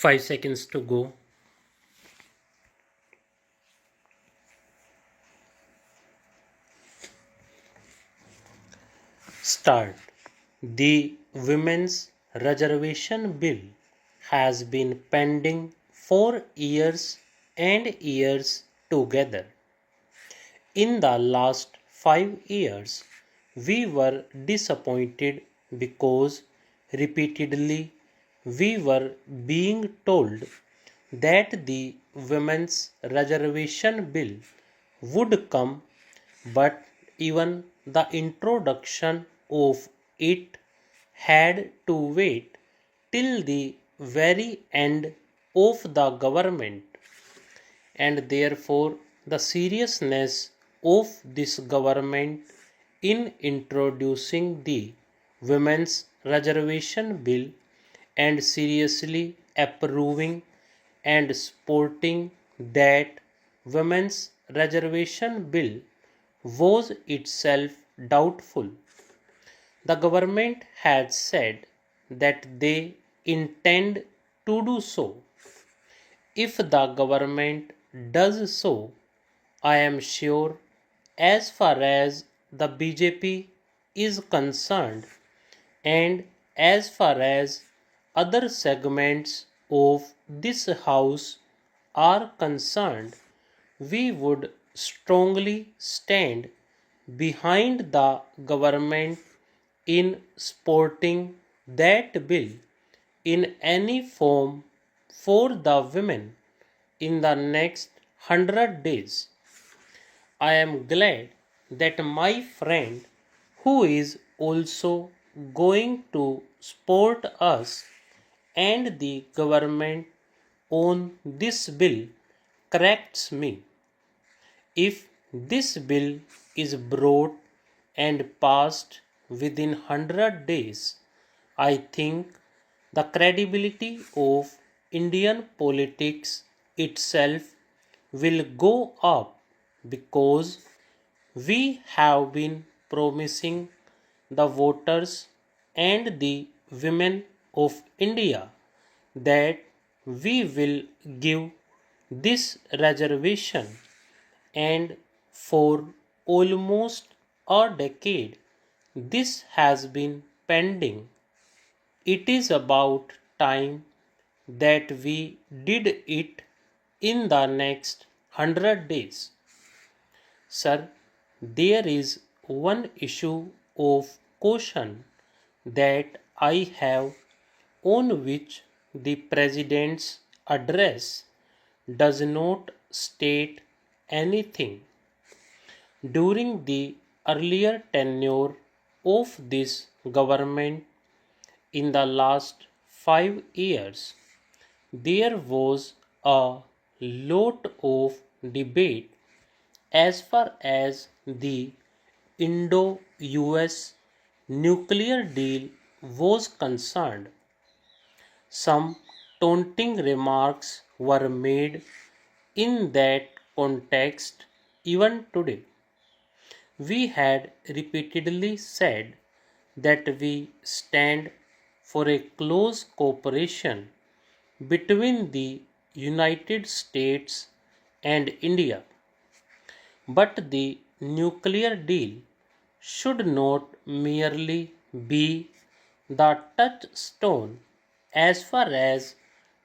5 seconds to go. Start. The Women's Reservation Bill has been pending for years and years together. In the last 5 years, we were disappointed because repeatedly we were being told that the Women's Reservation Bill would come, but even the introduction of it had to wait till the very end of the government, and therefore the seriousness of this government in introducing the Women's Reservation Bill and seriously approving and supporting that Women's Reservation Bill was itself doubtful. The government had said that they intend to do so. If the government does so, I am sure, as far as the BJP is concerned, and as far as other segments of this house are concerned, we would strongly stand behind the government in supporting that bill in any form for the women in the next 100 days. I am glad that my friend, who is also going to support us and the government on this bill, corrects me. If this bill is brought and passed within 100 days, I think the credibility of Indian politics itself will go up, because we have been promising the voters and the women of India that we will give this reservation, and for almost a decade this has been pending. It is about time that we did it in the next 100 days. Sir, there is one issue of caution that I have, on which the President's address does not state anything. During the earlier tenure of this government in the last 5 years, there was a lot of debate as far as the Indo-US nuclear deal was concerned. Some taunting remarks were made in that context even today. We had repeatedly said that we stand for a close cooperation between the United States and India. But the nuclear deal should not merely be the touchstone as far as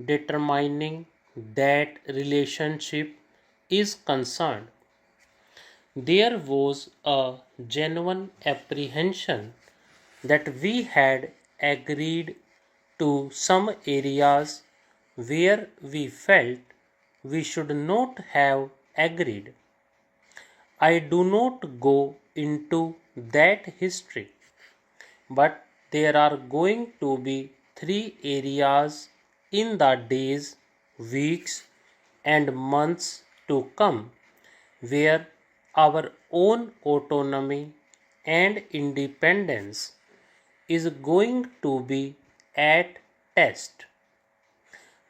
determining that relationship is concerned. There was a genuine apprehension that we had agreed to some areas where we felt we should not have agreed. I do not go into that history, but there are going to be 3 areas in the days, weeks, and months to come where our own autonomy and independence is going to be at test.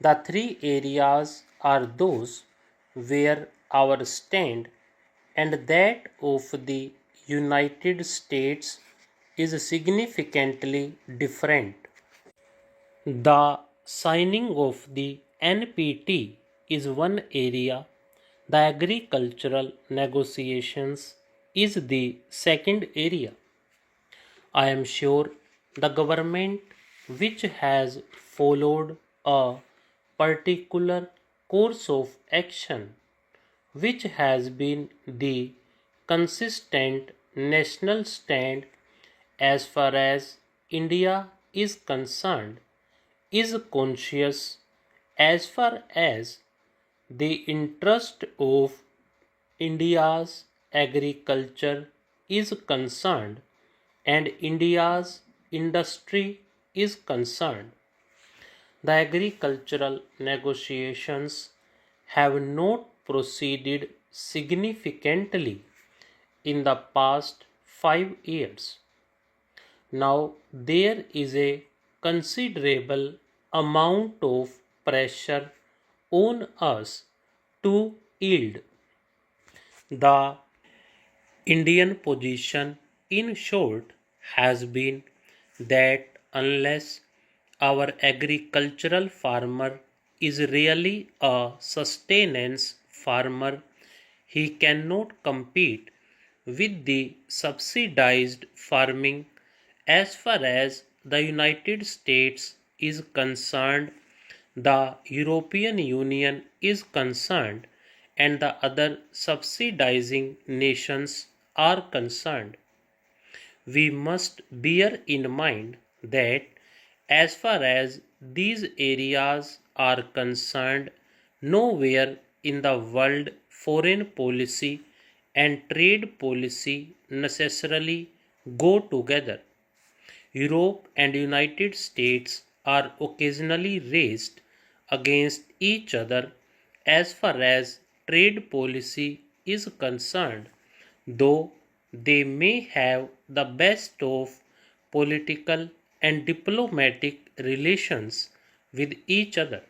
The 3 areas are those where our stand and that of the United States is significantly different. The signing of the NPT is one area, the agricultural negotiations is the second area. I am sure the government, which has followed a particular course of action, which has been the consistent national stand as far as India is concerned, is conscious as far as the interest of India's agriculture is concerned and India's industry is concerned. The agricultural negotiations have not proceeded significantly in the past 5 years. Now there is a considerable amount of pressure on us to yield. The Indian position, in short, has been that unless our agricultural farmer is really a sustenance farmer, he cannot compete with the subsidized farming as far as the United States is concerned, the European Union is concerned, and the other subsidizing nations are concerned. We must bear in mind that as far as these areas are concerned, nowhere in the world foreign policy and trade policy necessarily go together. Europe and United States are occasionally raised against each other as far as trade policy is concerned, though they may have the best of political and diplomatic relations with each other.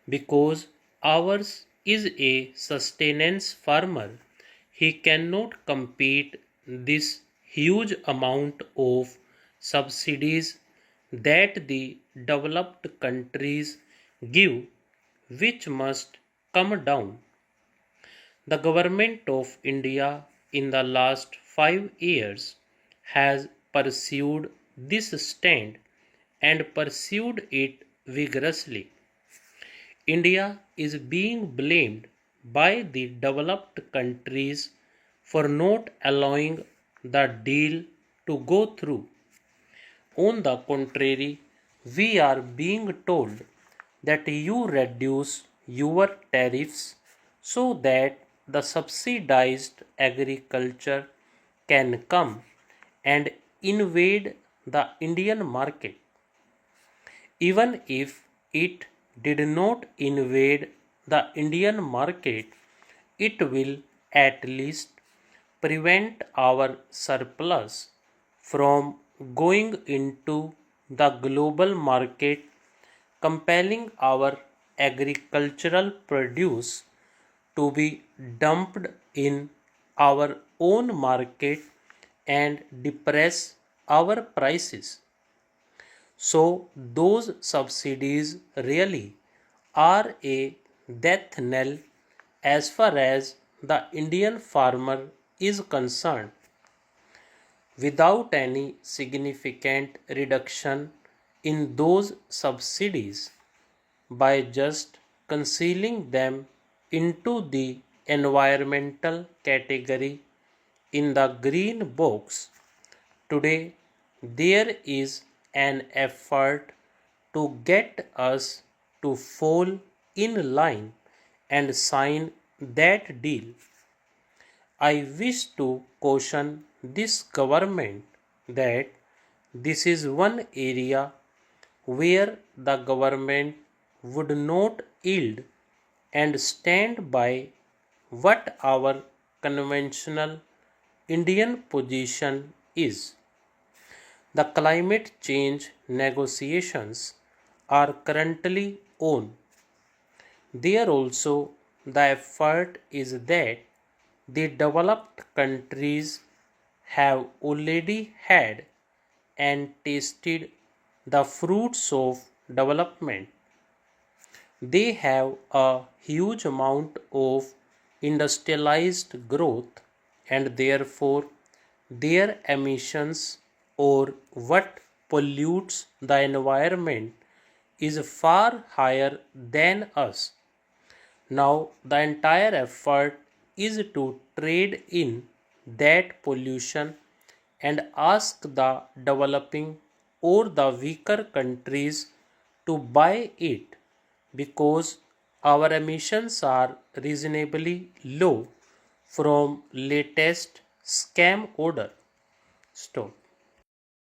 Because ours is a sustenance farmer, he cannot compete this huge amount of subsidies that the developed countries give, which must come down. The government of India in the last 5 years has pursued this stand and pursued it vigorously. India is being blamed by the developed countries for not allowing the deal to go through. On the contrary, we are being told that you reduce your tariffs so that the subsidized agriculture can come and invade the Indian market. Even if it did not invade the Indian market, it will at least prevent our surplus from going into the global market, compelling our agricultural produce to be dumped in our own market and depress our prices. So, those subsidies really are a death knell as far as the Indian farmer is concerned. Without any significant reduction in those subsidies, by just concealing them into the environmental category in the green box, today there is an effort to get us to fall in line and sign that deal. I wish to caution this government that this is one area where the government would not yield and stand by what our conventional Indian position is. The climate change negotiations are currently on. There also the effort is that the developed countries have already had and tasted the fruits of development. They have a huge amount of industrialized growth, and therefore their emissions, or what pollutes the environment, is far higher than us. Now the entire effort is to trade in that pollution and ask the developing or the weaker countries to buy it, because our emissions are reasonably low from latest scam order. Stop.